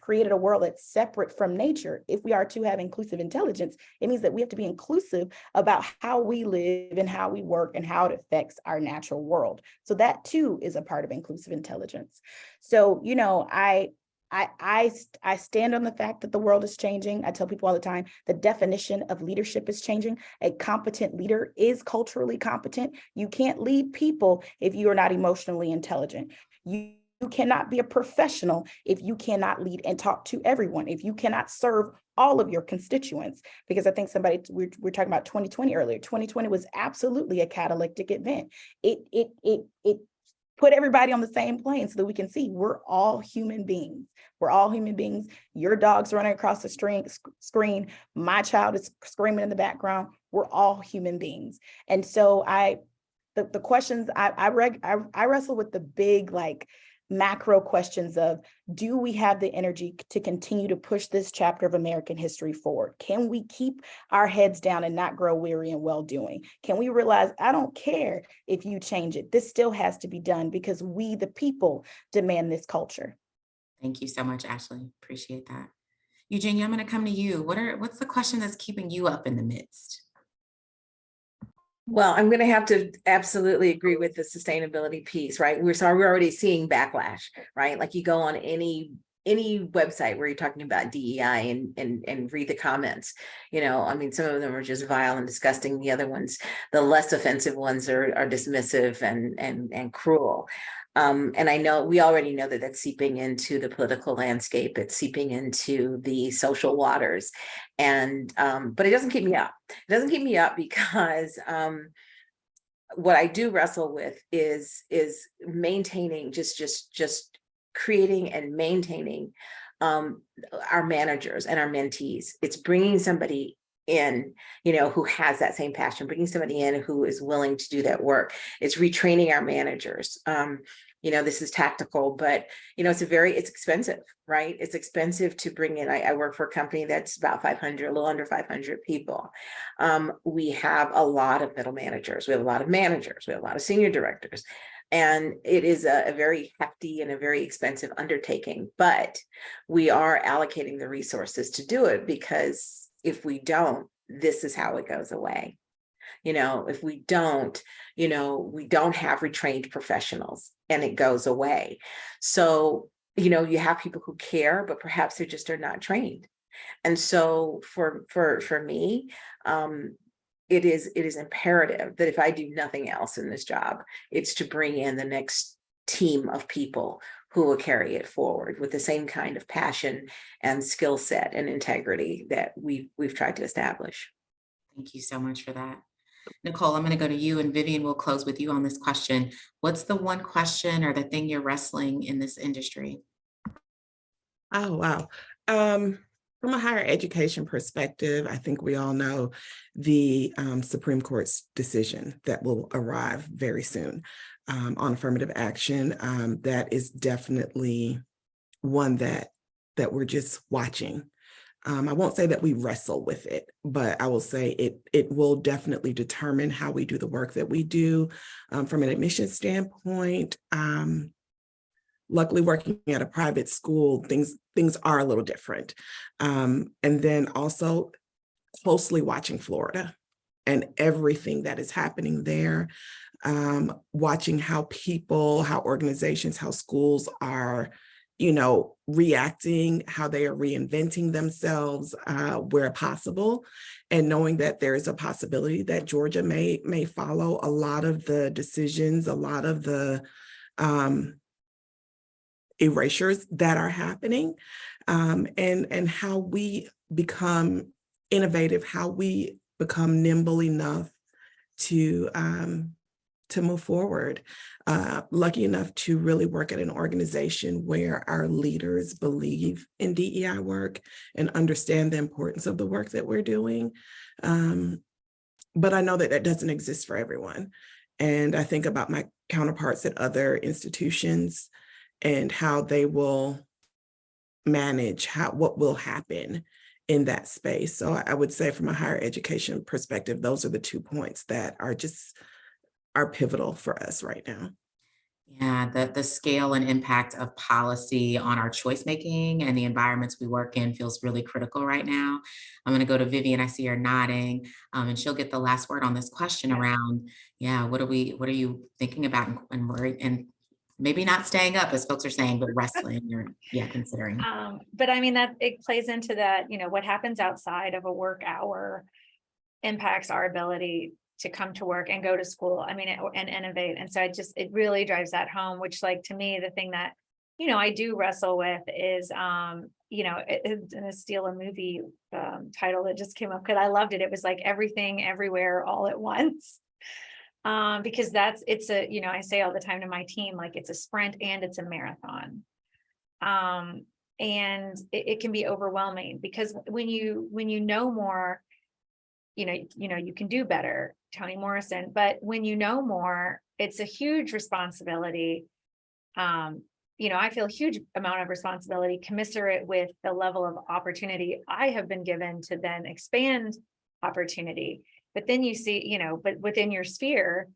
created a world that's separate from nature. If we are to have inclusive intelligence, it means that we have to be inclusive about how we live and how we work and how it affects our natural world. So that too is a part of inclusive intelligence. So, I stand on the fact that the world is changing. I tell people all the time, the definition of leadership is changing. A competent leader is culturally competent. You can't lead people if you are not emotionally intelligent. You cannot be a professional if you cannot lead and talk to everyone, if you cannot serve all of your constituents. Because I think we're talking about 2020 earlier. 2020 was absolutely a catalytic event. It put everybody on the same plane so that we can see we're all human beings. We're all human beings. Your dog's running across the screen. My child is screaming in the background. We're all human beings. And so the questions I wrestle with the big, like, macro questions of, do we have the energy to continue to push this chapter of American history forward? Can we keep our heads down and not grow weary in well-doing? Can we realize, I don't care if you change it, this still has to be done because we, the people, demand this culture. Thank you so much, Ashley. Appreciate that. Eugenia, I'm going to come to you. What's the question that's keeping you up in the midst? Well, I'm going to have to absolutely agree with the sustainability piece, right? We're already seeing backlash, right? Like, you go on any website where you're talking about DEI and read the comments. I mean, some of them are just vile and disgusting. The other ones, the less offensive ones, are dismissive and cruel. And I know we already know that that's seeping into the political landscape. It's seeping into the social waters, but it doesn't keep me up. It doesn't keep me up because what I do wrestle with is maintaining, just creating and maintaining our managers and our mentees. It's bringing somebody in, who has that same passion, bringing somebody in who is willing to do that work. It's retraining our managers. This is tactical, but it's expensive, right? It's expensive to bring in. I work for a company that's about 500, a little under 500 people. We have a lot of middle managers. We have a lot of managers. We have a lot of senior directors. And it is a very hefty and a very expensive undertaking, but we are allocating the resources to do it, because if we don't, this is how it goes away. If we don't, we don't have retrained professionals and it goes away. So, you have people who care, but perhaps they just are not trained. And so for me, it is imperative that if I do nothing else in this job, it's to bring in the next team of people who will carry it forward with the same kind of passion and skill set and integrity that we've tried to establish. Thank you so much for that. Nicole, I'm going to go to you, and Vivian will close with you on this question. What's the one question or the thing you're wrestling in this industry? Oh, wow. From a higher education perspective, I think we all know the Supreme Court's decision that will arrive very soon on affirmative action. That is definitely one that we're just watching. I won't say that we wrestle with it, but I will say it will definitely determine how we do the work that we do. From an admissions standpoint, luckily working at a private school, things are a little different. And then also closely watching Florida and everything that is happening there, watching how people, how organizations, how schools are reacting, how they are reinventing themselves where possible, and knowing that there is a possibility that Georgia may follow a lot of the decisions, a lot of the erasures that are happening, and how we become innovative, how we become nimble enough to move forward. Lucky enough to really work at an organization where our leaders believe in DEI work and understand the importance of the work that we're doing. But I know that doesn't exist for everyone. And I think about my counterparts at other institutions and how they will manage what will happen in that space. So I would say from a higher education perspective, those are the 2 points that are pivotal for us right now. Yeah, the scale and impact of policy on our choice making and the environments we work in feels really critical right now. I'm going to go to Vivian. I see her nodding, and she'll get the last word on this question around, what are you thinking about and maybe not staying up, as folks are saying, but wrestling or considering. But I mean, that it plays into that, what happens outside of a work hour impacts our ability to come to work and go to school, and innovate. And so it really drives that home, which, like, to me, the thing that, I do wrestle with is, it's gonna steal a movie title that just came up because I loved it. It was like Everything Everywhere All at Once. Because I say all the time to my team, like it's a sprint and it's a marathon. And it can be overwhelming because when you know more, you can do better, Toni Morrison, but when you know more, it's a huge responsibility. I feel a huge amount of responsibility commensurate with the level of opportunity I have been given to then expand opportunity. But then you see, but within your sphere,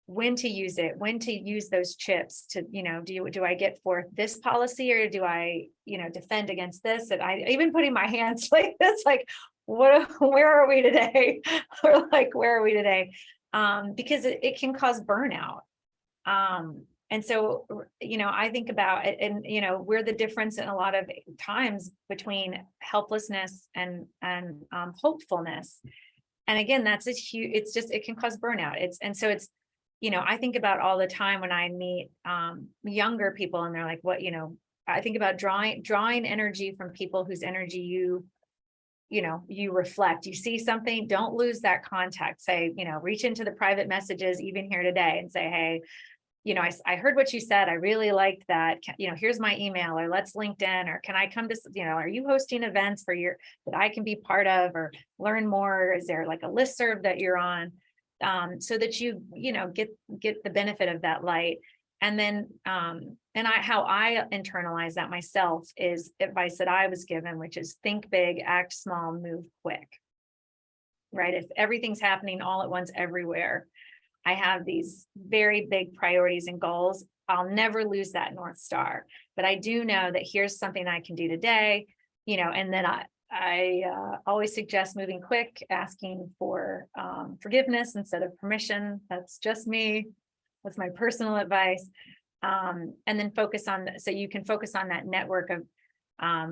when to use it, when to use those chips to, do I get forth this policy or do I, defend against this? And I even putting my hands like this, like, where are we today? Or like, where are we today? Because it can cause burnout. And so, I think about it and, we're the difference in a lot of times between helplessness and hopefulness. And again, that's a huge, it can cause burnout. I think about all the time when I meet younger people and they're like, what, I think about drawing energy from people whose energy you reflect. You see something, don't lose that contact. Say, reach into the private messages even here today and say, hey, I heard what you said. I really liked that. Here's my email, or let's LinkedIn, or can I come to, are you hosting events that I can be part of or learn more? Is there like a listserv that you're on? So that you get the benefit of that light. And then how I internalize that myself is advice that I was given, which is think big, act small, move quick. Right? If everything's happening all at once everywhere, I have these very big priorities and goals. I'll never lose that North Star, but I do know that here's something I can do today, and then I always suggest moving quick, asking for forgiveness instead of permission. That's just me. That's my personal advice. And then so you can focus on that network of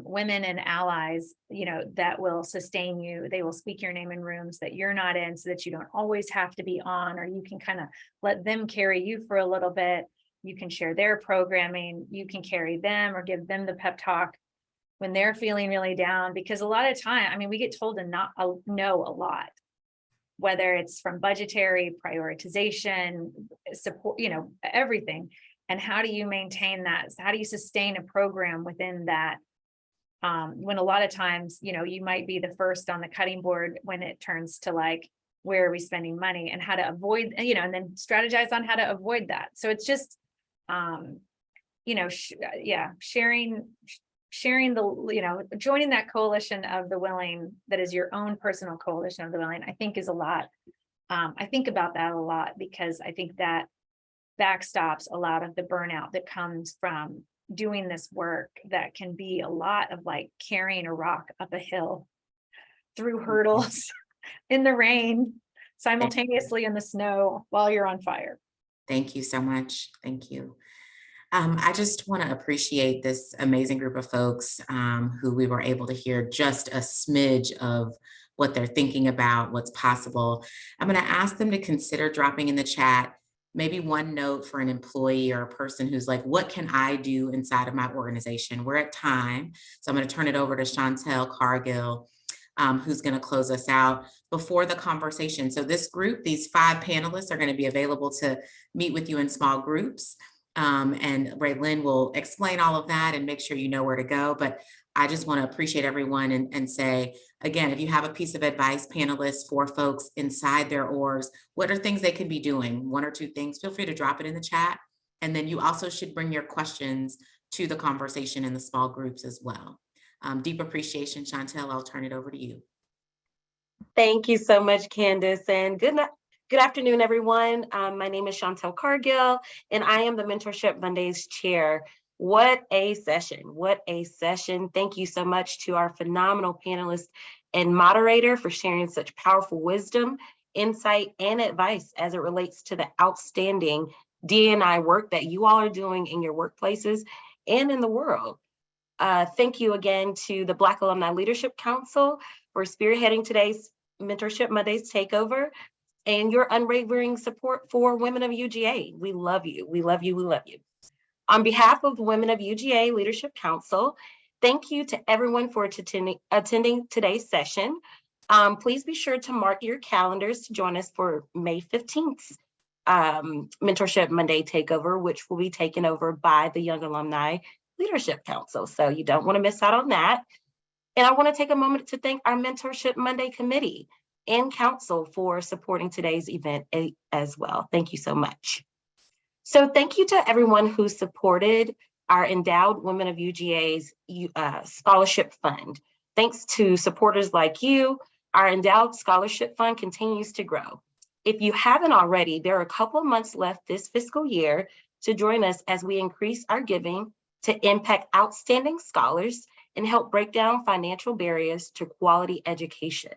women and allies, that will sustain you. They will speak your name in rooms that you're not in so that you don't always have to be on, or you can kind of let them carry you for a little bit. You can share their programming. You can carry them or give them the pep talk when they're feeling really down, because a lot of time, we get told to not know a lot, whether it's from budgetary prioritization, support, everything. And how do you maintain that? How do you sustain a program within that? When a lot of times, you might be the first on the cutting board when it turns to like, where are we spending money and how to avoid, and then strategize on how to avoid that. So it's just, sharing the, joining that coalition of the willing, that is your own personal coalition of the willing, I think is a lot. I think about that a lot because I think that backstops a lot of the burnout that comes from doing this work that can be a lot of like carrying a rock up a hill through hurdles in the rain, simultaneously in the snow while you're on fire. Thank you so much. Thank you. I just want to appreciate this amazing group of folks who we were able to hear just a smidge of what they're thinking about, what's possible. I'm going to ask them to consider dropping in the chat maybe one note for an employee or a person who's like, what can I do inside of my organization? We're at time. So I'm going to turn it over to Chantel Cargill, who's going to close us out before the conversation. So this group, these 5 panelists are going to be available to meet with you in small groups. And Raylyn will explain all of that and make sure you know where to go. But I just want to appreciate everyone and say, again, if you have a piece of advice, panelists, for folks inside their orgs, what are things they can be doing? 1 or 2 things, feel free to drop it in the chat. And then you also should bring your questions to the conversation in the small groups as well. Deep appreciation, Chantel, I'll turn it over to you. Thank you so much, Candace, and good afternoon, everyone. My name is Chantel Cargill, and I am the Mentorship Mondays chair. What a session, what a session. Thank you so much to our phenomenal panelists and moderator for sharing such powerful wisdom, insight, and advice as it relates to the outstanding D&I work that you all are doing in your workplaces and in the world. Thank you again to the Black Alumni Leadership Council for spearheading today's Mentorship Mondays takeover and your unwavering support for Women of UGA. We love you, we love you, we love you. On behalf of the Women of UGA Leadership Council, thank you to everyone for attending today's session. Please be sure to mark your calendars to join us for May 15th Mentorship Monday Takeover, which will be taken over by the Young Alumni Leadership Council. So you don't want to miss out on that. And I want to take a moment to thank our Mentorship Monday committee and council for supporting today's event as well. Thank you so much. So thank you to everyone who supported our Endowed Women of UGA's Scholarship Fund. Thanks to supporters like you, our Endowed Scholarship Fund continues to grow. If you haven't already, there are a couple of months left this fiscal year to join us as we increase our giving to impact outstanding scholars and help break down financial barriers to quality education.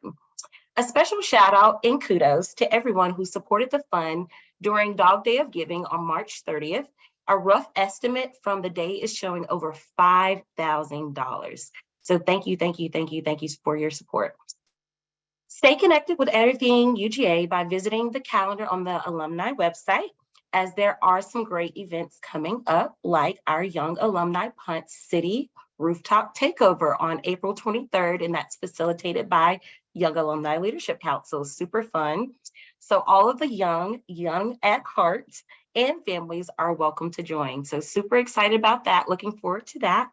A special shout out and kudos to everyone who supported the fund during Dog Day of Giving on March 30th. A rough estimate from the day is showing over $5,000. So thank you for your support. Stay connected with everything UGA by visiting the calendar on the alumni website, as there are some great events coming up, like our Young Alumni Punt City Rooftop Takeover on April 23rd, and that's facilitated by Young Alumni Leadership Council. Super fun. So all of the young at heart, and families are welcome to join. So super excited about that. Looking forward to that.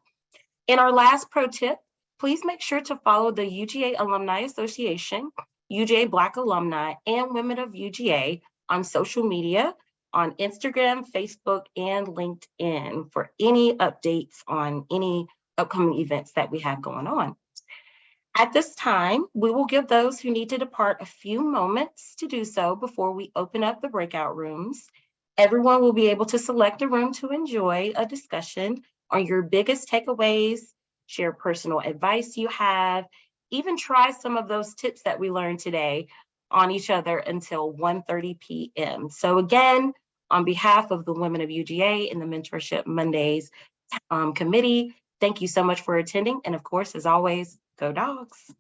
And our last pro tip, please make sure to follow the UGA Alumni Association, UGA Black Alumni, and Women of UGA on social media, on Instagram, Facebook, and LinkedIn for any updates on any upcoming events that we have going on. At this time, we will give those who need to depart a few moments to do so before we open up the breakout rooms. Everyone will be able to select a room to enjoy a discussion on your biggest takeaways, share personal advice you have, even try some of those tips that we learned today on each other until 1:30 p.m. So again, on behalf of the Women of UGA and the Mentorship Mondays committee, thank you so much for attending. And of course, as always, go Dogs.